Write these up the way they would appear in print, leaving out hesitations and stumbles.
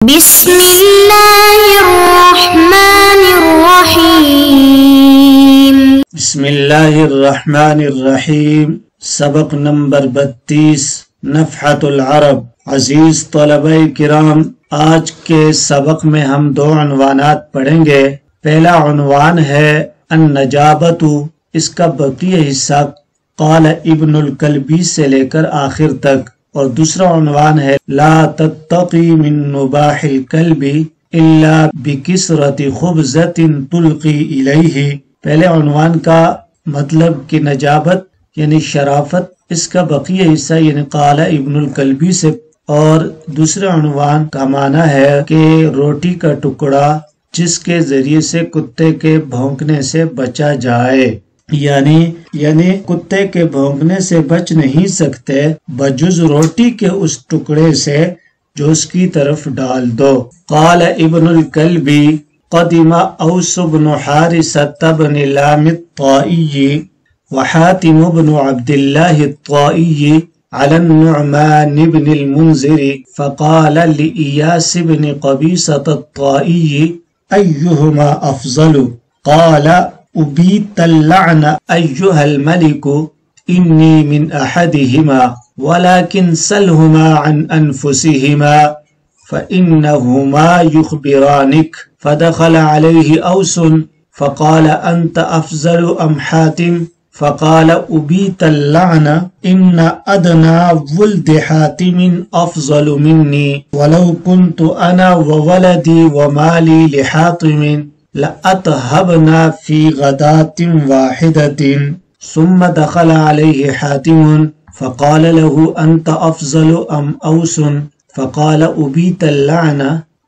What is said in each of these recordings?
بسم اللہ الرحمن الرحیم بسم اللہ الرحمن الرحیم۔ سبق نمبر 32 نفحۃ العرب۔ عزیز طلبہ کرام، آج کے سبق میں ہم دو عنوانات پڑھیں گے۔ پہلا عنوان ہے النجابۃ، اس کا بقیہ حصہ قال ابن الکلبی سے لے کر آخر تک، اور دوسرا عنوان ہے لا تتقی من نباح الکلب الا بکسرۃ خبزۃ تلقی الیہ۔ پہلے عنوان کا مطلب کہ نجابت یعنی شرافت، اس کا بقیہ حصہ یعنی قال ابن الکلبی سے، اور دوسرے عنوان کا معنی ہے کہ روٹی کا ٹکڑا جس کے ذریعے سے کتے کے بھونکنے سے بچا جائے، یعنی کتے کے بھونکنے سے بچ نہیں سکتے بجز روٹی کے اس ٹکڑے سے جو اس کی طرف ڈال دو۔ قال ابن الکلبی قدم اوس بن حارثۃ بن لام الطائی وحاتم بن عبد اللہ الطائی على النعمان بن المنذر فقال لإياس بن قبيصة الطائي أيهما أفضل؟ قال أبيت اللعن أيها الملك إني من أحدهما ولكن سلهما عن أنفسهما فإنهما يخبرانك۔ فدخل عليه أوس فقال أنت أفضل أم حاتم؟ فقال أبيت اللعن إن أدنى ولد حاتم أفضل مني ولو كنت أنا وولدي ومالي لحاتم لأتهبنا في غداة واحدة۔ ثم دخل عليه حاتم فقال له أنت أفضل أم أوس؟ فقال أبيت اللعن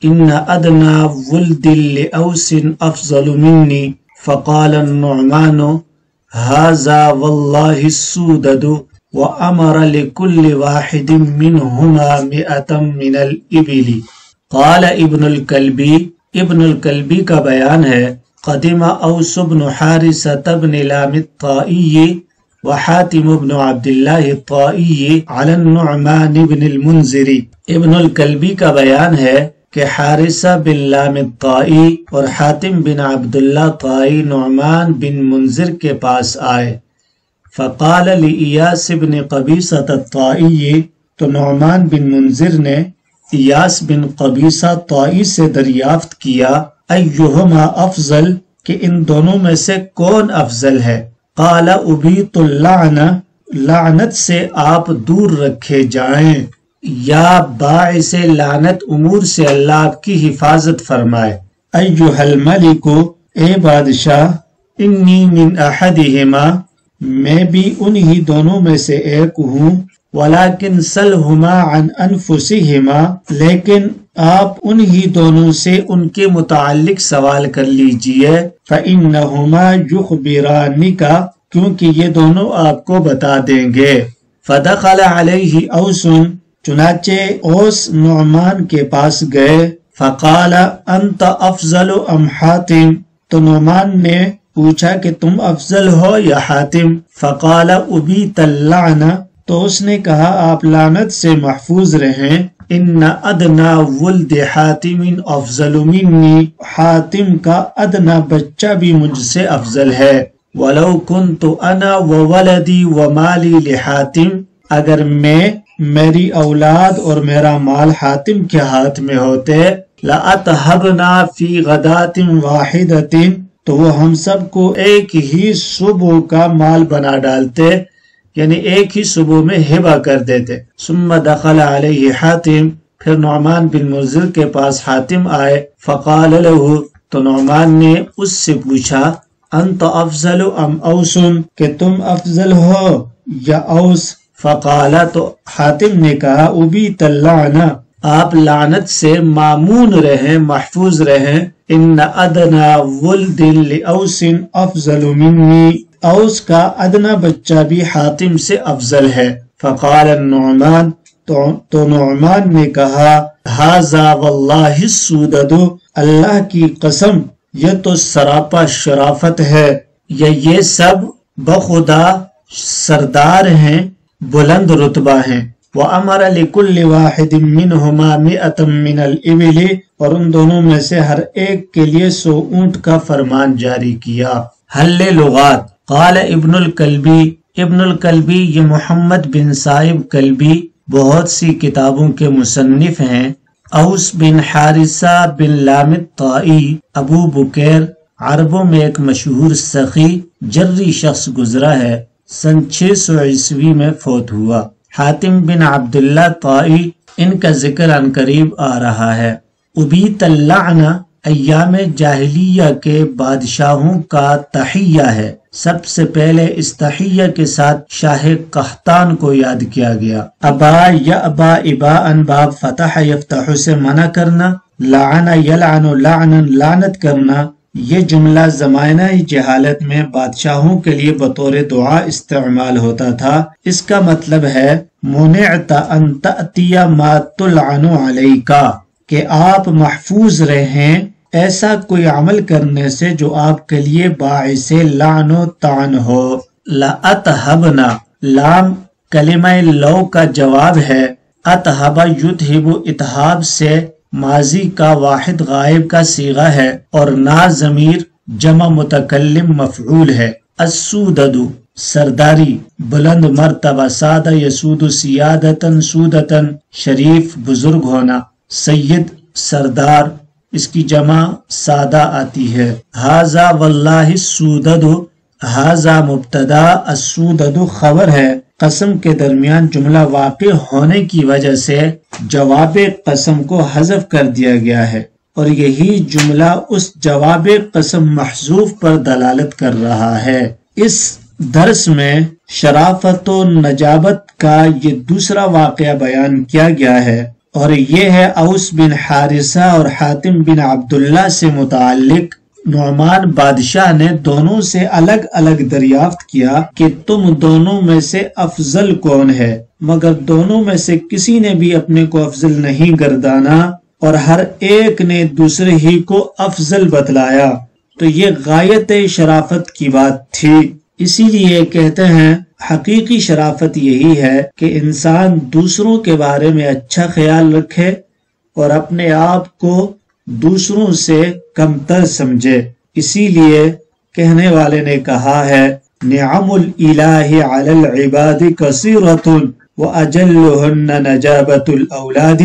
إن أدنى ولد لأوس أفضل مني۔ فقال النعمان هذا والله السودد، وأمر لكل واحد منهما 100 من الإبل۔ قال ابن الکلبی، ابن الکلبی کا بیان ہے قدم اوس بن حارثۃ بن لام الطائی وحاتم بن عبد اللہ الطائی علی النعمان بن المنذر۔ ابن الکلبی کا بیان ہے کہ حارثہ بن لام الطائی اور حاتم بن عبداللہ طائی نعمان بن منذر کے پاس آئے۔ فقال لإیاس بن قبیصۃ الطائی، تو نعمان بن منذر نے ایاس بن قبیصہ طائی سے دریافت کیا ایہما افضل، کہ ان دونوں میں سے کون افضل ہے؟ قال ابیت اللعن، لعنت سے آپ دور رکھے جائیں، یا باعث لعنت امور سے اللہ آپ کی حفاظت فرمائے۔ ایہا الملک، اے بادشاہ، انی من احدہما، میں بھی انہی دونوں میں سے ایک ہوں، ولیکن سلہما عن انفسہما، لیکن آپ انہی دونوں سے ان کے متعلق سوال کر لیجئے، فإنہما یخبرانک، کیونکہ یہ دونوں آپ کو بتا دیں گے۔ فدخل علیہ اوس، چنانچہ اوس نعمان کے پاس گئے۔ فقال انت افضل ام حاتم، تو نعمان نے پوچھا کہ تم افضل ہو یا حاتم؟ فقال ابیت اللعن، تو اس نے کہا آپ لعنت سے محفوظ رہیں، ان ادنا ولد حاتم افضل منی، حاتم کا ادنا بچہ بھی مجھ سے افضل ہے، ولو کنت انا وولدی ومالی لحاتم، اگر میں، میری اولاد اور میرا مال حاتم کے ہاتھ میں ہوتے، لأتہبنا فی غداة واحدۃ، تو وہ ہم سب کو ایک ہی صبح کا مال بنا ڈالتے، یعنی ایک ہی صبح میں ہبہ کر دیتے۔ ثم دخل علیہ حاتم، پھر نعمان بن منذر کے پاس حاتم آئے۔ فقال له، تو نعمان نے اس سے پوچھا انت افضل ام اوس، کہ تم افضل ہو یا اوس؟ فقال، تو حاتم نے کہا ابیت اللعن، آپ لعنت سے مامون رہیں، محفوظ رہیں، ان ادنا ولد لأوس افضل منی، اوس کا ادنا بچہ بھی حاتم سے افضل ہے۔ فقال النعمان، تو نعمان نے کہا ھذا واللہ السودد، اللہ کی قسم یہ تو سراپا شرافت ہے، یا یہ سب بخدا سردار ہیں، بلند رتبہ ہیں۔ وَأَمَرَ لِكُلِّ وَاحِدٍ مِّنْهُمَا مِئَةً مِّنَ الْإِبِلِ، اور ان دونوں میں سے ہر ایک کے لیے 100 اونٹ کا فرمان جاری کیا۔ حل لغات۔ قال ابن الکلبی، ابن الکلبی یہ محمد بن صائب کلبی بہت سی کتابوں کے مصنف ہیں۔ اوس بن حارثہ بن لامت طائی ابو بکیر عربوں میں ایک مشہور سخی جری شخص گزرا ہے، سن 600 عیسوی میں فوت ہوا۔ حاتم بن عبداللہ طائی ان کا ذکر عن قریب آ رہا ہے۔ ابیت اللعنہ ایام جاہلیہ کے بادشاہوں کا تحیہ ہے۔ سب سے پہلے اس تحیہ کے ساتھ شاہ قحطان کو یاد کیا گیا۔ ابا یا ابا اباءن باب فتح یفتح سے منع کرنا، لعن یلعن لعنا لعنت کرنا، یہ جملہ زمانہ جہالت میں بادشاہوں کے لیے بطور دعا استعمال ہوتا تھا۔ اس کا مطلب ہے منعت ان تأتی ما تلعن علیک، کہ آپ محفوظ رہیں ایسا کوئی عمل کرنے سے جو آپ کے لیے باعث لعن و طعن ہو۔ لأتہبنا، لام کلمہ لو کا جواب ہے۔ اتہب یتہب اتہاب سے ماضی کا واحد غائب کا صیغہ ہے، اور نا ضمیر جمع متکلم مفعول ہے۔ السودد سرداری، بلند مرتبہ، سادہ یسود سیادتن سودتن شریف بزرگ ہونا۔ سید سردار، اس کی جمع سادہ آتی ہے۔ ھذا واللہ السودد، ھذا مبتدا، السودد خبر ہے۔ قسم کے درمیان جملہ واقع ہونے کی وجہ سے جواب قسم کو حذف کر دیا گیا ہے، اور یہی جملہ اس جواب قسم محذوف پر دلالت کر رہا ہے۔ اس درس میں شرافت و نجابت کا یہ دوسرا واقعہ بیان کیا گیا ہے، اور یہ ہے اوس بن حارثہ اور حاتم بن عبداللہ سے متعلق۔ نعمان بادشاہ نے دونوں سے الگ الگ دریافت کیا کہ تم دونوں میں سے افضل کون ہے، مگر دونوں میں سے کسی نے بھی اپنے کو افضل نہیں گردانا، اور ہر ایک نے دوسرے ہی کو افضل بتلایا، تو یہ غایت شرافت کی بات تھی۔ اسی لیے کہتے ہیں حقیقی شرافت یہی ہے کہ انسان دوسروں کے بارے میں اچھا خیال رکھے اور اپنے آپ کو دوسروں سے کمتر سمجھے۔ اسی لیے کہنے والے نے کہا ہے نعم الالہ علی العباد کثیرۃ واجلہن نجابۃ الاولاد،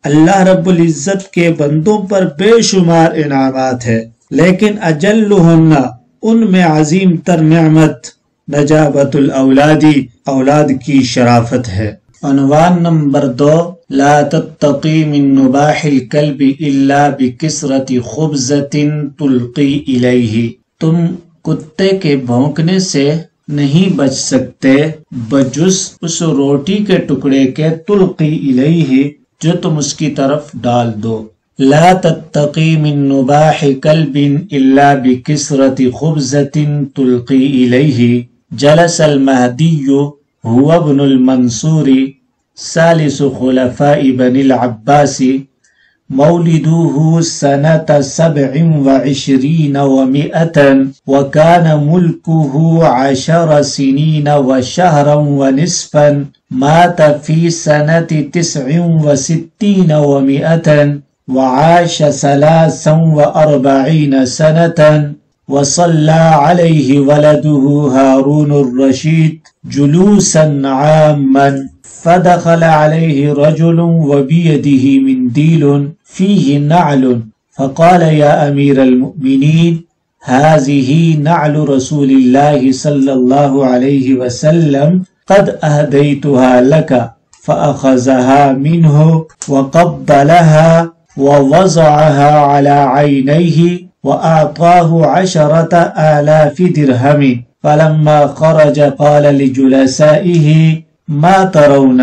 اللہ رب العزت کے بندوں پر بے شمار انعامات ہے، لیکن اجلہن ان میں عظیم تر نعمت نجابۃ الاولاد اولاد کی شرافت ہے۔ عنوان نمبر 2، لا تتقی من نباح الکلب الا بکثرت خبزۃ تلقی الیہ، تم کتے کے بھونکنے سے نہیں بچ سکتے بجز اس روٹی کے ٹکڑے کے تلقی الیہ جو تم اس کی طرف ڈال دو۔ لا تتقی من نباح کلب الا بکثرت خبزۃ تلقی الیہ۔ جلس المہدی هو ابن المنصور ثالث خلفاء بني العباس مولده سنة 27 و100 وكان ملكه 10 سنين وشهرا ونصفا، مات في سنة 69 و100 وعاش 43 سنة، وصلى عليه ولده هارون الرشيد جلوسا عاما، فدخل عليه رجل وبيده منديل فيه نعل، فقال يا أمير المؤمنين هذه نعل رسول الله صلى الله عليه وسلم قد أهديتها لك، فأخذها منه وقبلها ووضعها على عينيه وأعطاه 10,000 درهم، فلما خرج قال لجلسائه ما ترون؟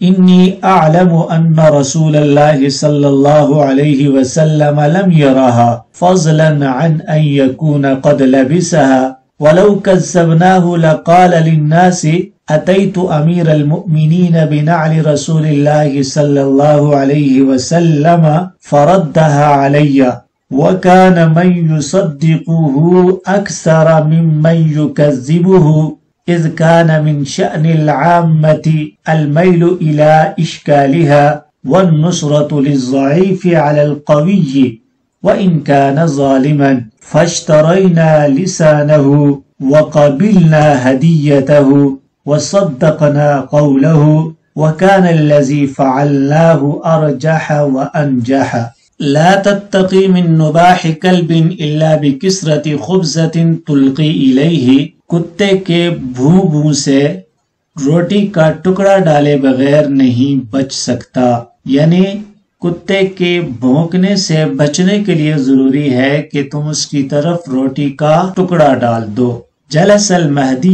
إني أعلم أن رسول الله صلى الله عليه وسلم لم يرها، فضلا عن أن يكون قد لبسها، ولو كذبناه لقال للناس أتيت أمير المؤمنين بنعل رسول الله صلى الله عليه وسلم فردها علي، وكان من يصدقه أكثر ممن يكذبه، إذ كان من شأن العامة الميل إلى إشكالها والنصرة للضعيف على القوي وإن كان ظالما فاشترينا لسانه وقبلنا هديته وصدقنا قوله وكان الذي فعلناه أرجح وأنجح. لا تتقي من نباح كلب إلا بكسرة خبزة تلقي إليه. کتے کے بھوں بھوں سے روٹی کا ٹکڑا ڈالے بغیر نہیں بچ سکتا، یعنی کتے کے بھونکنے سے بچنے کے لیے ضروری ہے کہ تم اس کی طرف روٹی کا ٹکڑا ڈال دو۔ جلس المہدی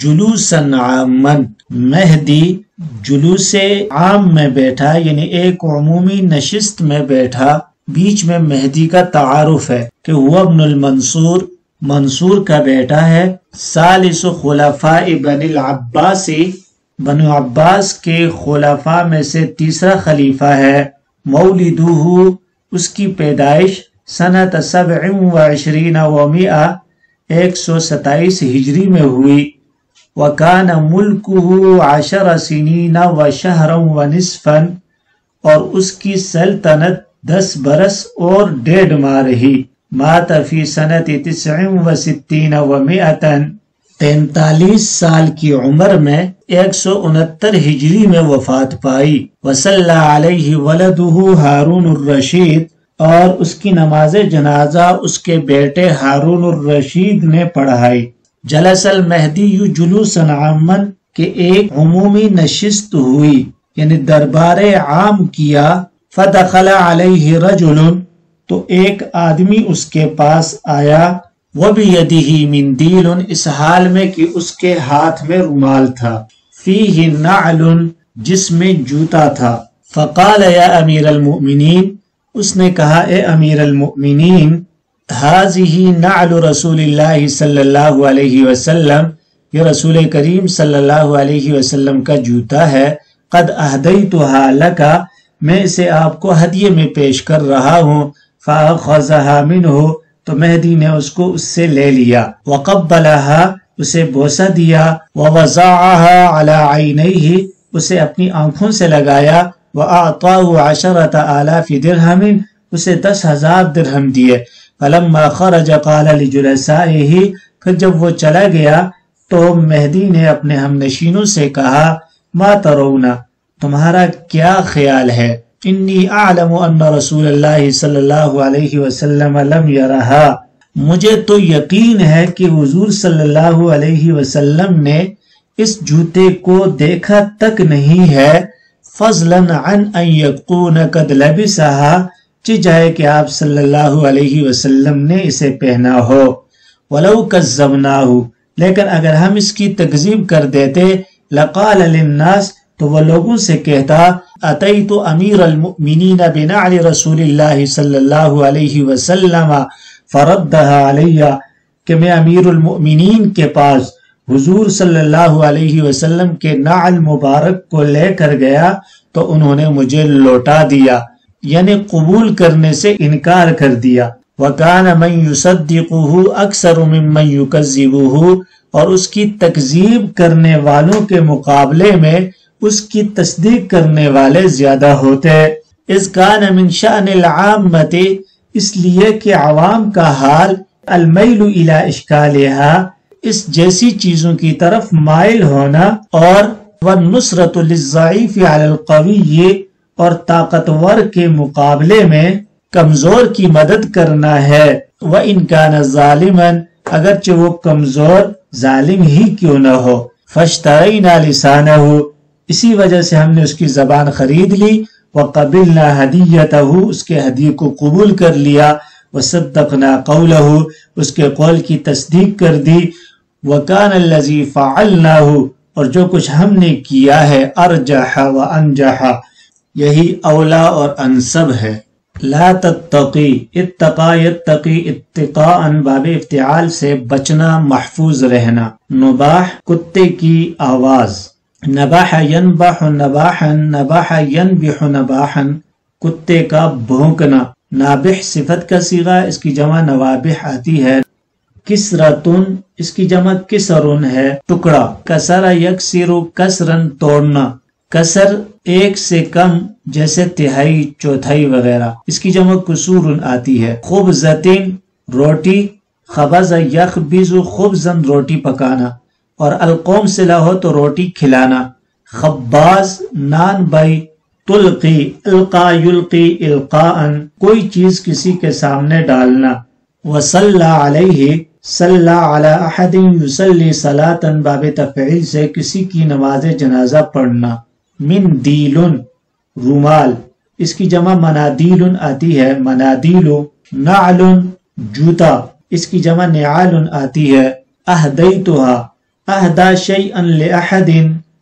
جلوسا عاما، مہدی جلوس عام میں بیٹھا، یعنی ایک عمومی نشست میں بیٹھا۔ بیچ میں مہدی کا تعارف ہے کہ وہ ابن المنصور، منصور کا بیٹا ہے، ثالث خلفاء بن العباس، بنو عباس کے خلفاء میں سے تیسرا خلیفہ ہے۔ مولدہ، اس کی پیدائش سنۃ 27 و 100، 127 ہجری میں ہوئی۔ وَكَانَ مُلْكُهُ 10 سنین وشهرا ونصفا، اور اس کی سلطنت 10 برس اور 1.5 ماہ رہی۔ مات فی سنۃ 69 و 100، 43 سال کی عمر میں 169 ہجری میں وفات پائی۔ وصلی علیہ ولدہ ہارون الرشید، اور اس کی نماز جنازہ اس کے بیٹے ہارون الرشید نے پڑھائی۔ جلس المہدی جلوسا عاما، کہ ایک عمومی نشست ہوئی، یعنی دربار عام کیا۔ فدخل علیہ رجل، تو ایک آدمی اس کے پاس آیا۔ وَبِيَدِهِ مِنْدِيلٌ، اس حال میں کہ اس کے ہاتھ میں رومال تھا۔ فِيهِ نَعْلٌ، جس میں جوتا تھا۔ فَقَالَ يَا أَمِيرَ الْمُؤْمِنِينَ، اس نے کہا اے امیر المؤمنین، هَذِهِ نَعْلُ رسول اللہ صلی اللہ علیہ وسلم، یہ رسول کریم صلی اللہ علیہ وسلم کا جوتا ہے۔ قد أهديتها لك، میں اسے آپ کو ہدیے میں پیش کر رہا ہوں۔ فَأَخَذَهَا مِنْهُ، تو مہدی نے اس کو اس سے لے لیا۔ وَقَبَّلَهَا، اسے بوسہ دیا۔ وَوَضَعَهَا عَلَى عَيْنَيْهِ، اسے اپنی آنکھوں سے لگایا۔ وَأَعْطَاهُ 10,000 درہم، اسے 10,000 درہم دیے۔ فَلَمَّا خَرَجَ قَالَ لِجُلَسَائِهِ، پھر جب وہ چلا گیا تو مہدی نے اپنے ہم نشینوں سے کہا، مَا تَرَوْنَ، تمہارا کیا خیال ہے؟ انی اعلم ان رسول اللہ صلی اللہ علیہ وسلم لم یرہا، مجھے تو یقین ہے کہ حضور صلی اللہ علیہ وسلم نے اس جوتے کو دیکھا تک نہیں ہے۔ فضلا عن ان یکون قد لبسها، چاہے کہ آپ صلی اللہ علیہ وسلم نے اسے پہنا ہو۔ ولو کذبناہ، لیکن اگر ہم اس کی تکذیب کر دیتے، لقال للناس، تو وہ لوگوں سے کہتا، اتیت امیر المؤمنین بنعل رسول اللہ صلی اللہ علیہ وسلم فردها علیہ، کہ میں امیر المؤمنین کے پاس حضور صلی اللہ علیہ وسلم کے نعل مبارک کو لے کر گیا تو انہوں نے مجھے لوٹا دیا، یعنی قبول کرنے سے انکار کر دیا۔ وَكَانَ مَن يُصَدِّقُهُ أَكْثَرُ مِمَّن يُكَذِّبُهُ، اور اس کی تکذیب کرنے والوں کے مقابلے میں اس کی تصدیق کرنے والے زیادہ ہوتے۔ اِذْ كَانَ مِن شَأْنِ الْعَامَّةِ، اس لیے کہ عوام کا حال، الْمَيْلُ إِلَى إِشْكَالِهَا، اس جیسی چیزوں کی طرف مائل ہونا، اور وَالنُّصْرَةُ لِلضَّعِيفِ عَلَى الْقَوِيِّ، اور طاقتور کے مقابلے میں کمزور کی مدد کرنا ہے۔ وَإِنْ كَانَ ظَالِمًا، اگرچہ وہ کمزور ظالم ہی کیوں نہ ہو۔ فَاشْتَرَيْنَا لِسَانَهُ، اسی وجہ سے ہم نے اس کی زبان خرید لی۔ وَقَبِلْنَا هَدِيَّتَهُ، اس کے ہدیے کو قبول کر لیا۔ وَصَدَّقْنَا قَوْلَهُ، اس کے قول کی تصدیق کر دی۔ وَكَانَ الَّذِي فَعَلْنَاهُ، اور جو کچھ ہم نے کیا ہے، أَرْجَحَ وَأَنْجَحَ، یہی اولا اور انسب ہے۔ لا تتقی، اتقا یتقی اتقاء، باب افتعال سے بچنا، محفوظ رہنا۔ نباح، کتے کی آواز۔ نباح ینبح نباحا، نباح ینبح نباحا، کتے کا بھونکنا۔ نابح صفت کا صیغہ، اس کی جمع نوابح آتی ہے۔ کسرتن اس کی جمع کسرن ہے ٹکڑا. کسر یکسر کسرن توڑنا. کسر ایک سے کم جیسے تہائی چوتھائی وغیرہ. اس کی جمع کسور آتی ہے. خبزتن روٹی. خبز یخبز خبزن روٹی پکانا. اور القوم صلہ ہو تو روٹی کھلانا. خباز نان بائی. تلقی القا یلقی القاءن کوئی چیز کسی کے سامنے ڈالنا. وصلی علیہ صلی علی احد یصلی صلاۃ باب تفعیل سے کسی کی نماز جنازہ پڑھنا. مندیل رومال. اس کی جمع منادیل آتی ہے. منادیل. نعل جوتا. اس کی جمع نعال آتی ہے. اہدیتها اہدا شیئا لأحد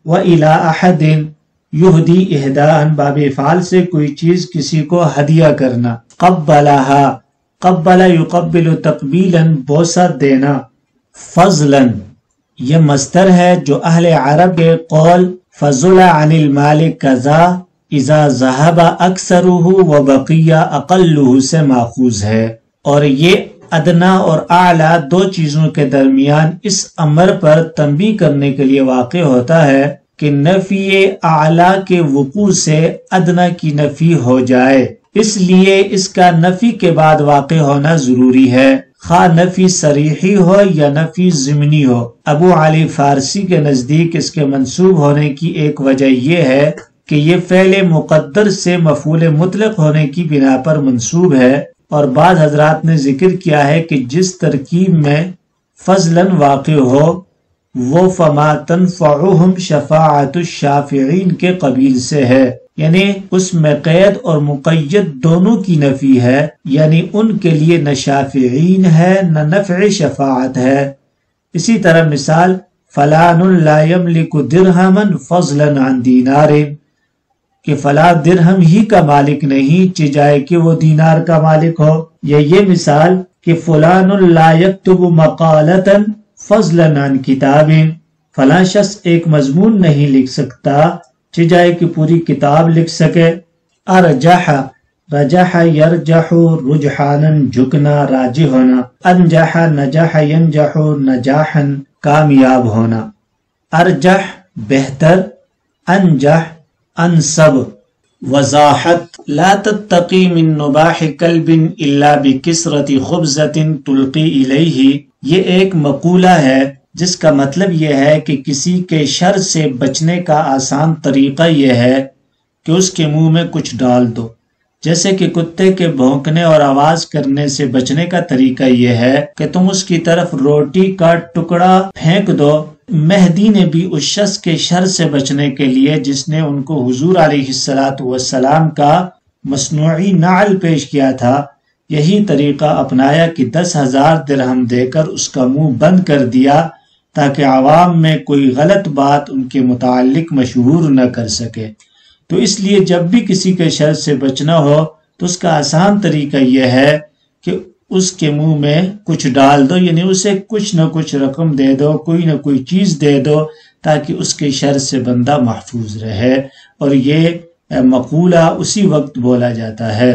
وإلی احد یہدی اہداء باب افعال سے کوئی چیز کسی کو ہدیہ کرنا. قبلها قبل یقبل تقبیلا بوسہ دینا. فضلا یہ مصدر ہے جو اہل عرب کے قول فضل عن المال کذا اذا ذهب اکثره وبقی اقله سے ماخوذ ہے، اور یہ ادنا اور اعلی دو چیزوں کے درمیان اس امر پر تنبیہ کرنے کے لیے واقع ہوتا ہے کہ نفی اعلی کے وقوع سے ادنا کی نفی ہو جائے، اس لیے اس کا نفی کے بعد واقع ہونا ضروری ہے، خواہ نفی صریحی ہو یا نفی ضمنی ہو. ابو علی فارسی کے نزدیک اس کے منسوب ہونے کی ایک وجہ یہ ہے کہ یہ فعل مقدر سے مفعول مطلق ہونے کی بنا پر منسوب ہے، اور بعض حضرات نے ذکر کیا ہے کہ جس ترکیب میں فضلاً واقع ہو وہ فما تنفعهم شفاعت الشافعین کے قبیل سے ہے، یعنی اس میں قید اور مقید دونوں کی نفی ہے، یعنی ان کے لیے نہ شافعین ہے نہ نفع شفاعت ہے. اسی طرح مثال فلان لا یملک درہما فضلا عن دینار کہ فلاں درہم ہی کا مالک نہیں چجائے کہ وہ دینار کا مالک ہو، یا یہ مثال کہ فلان لا یکتب مقالتا فضلا عن کتاب فلاں شخص ایک مضمون نہیں لکھ سکتا چجائے کہ پوری کتاب لکھ سکے. ارجح رجح یرجح رجحانا جھکنا راجح ہونا. انجح نجح ینجح نجاحا کامیاب ہونا. ارجح بہتر. انجح انسب. وضاحت لا تتقی من نباح کلب الا بکسرت خبزت تلقی الیہ یہ ایک مقولہ ہے جس کا مطلب یہ ہے کہ کسی کے شر سے بچنے کا آسان طریقہ یہ ہے کہ اس کے منہ میں کچھ ڈال دو، جیسے کہ کتے کے بھونکنے اور آواز کرنے سے بچنے کا طریقہ یہ ہے کہ تم اس کی طرف روٹی کا ٹکڑا پھینک دو. مہدی نے بھی اس شخص کے شر سے بچنے کے لیے جس نے ان کو حضور علیہ السلام کا مصنوعی نعل پیش کیا تھا یہی طریقہ اپنایا کہ 10,000 درہم دے کر اس کا منہ بند کر دیا تاکہ عوام میں کوئی غلط بات ان کے متعلق مشہور نہ کر سکے. تو اس لیے جب بھی کسی کے شر سے بچنا ہو تو اس کا آسان طریقہ یہ ہے کہ اس کے منہ میں کچھ ڈال دو، یعنی اسے کچھ نہ کچھ رقم دے دو، کوئی نہ کوئی چیز دے دو تاکہ اس کے شر سے بندہ محفوظ رہے. اور یہ مقولہ اسی وقت بولا جاتا ہے.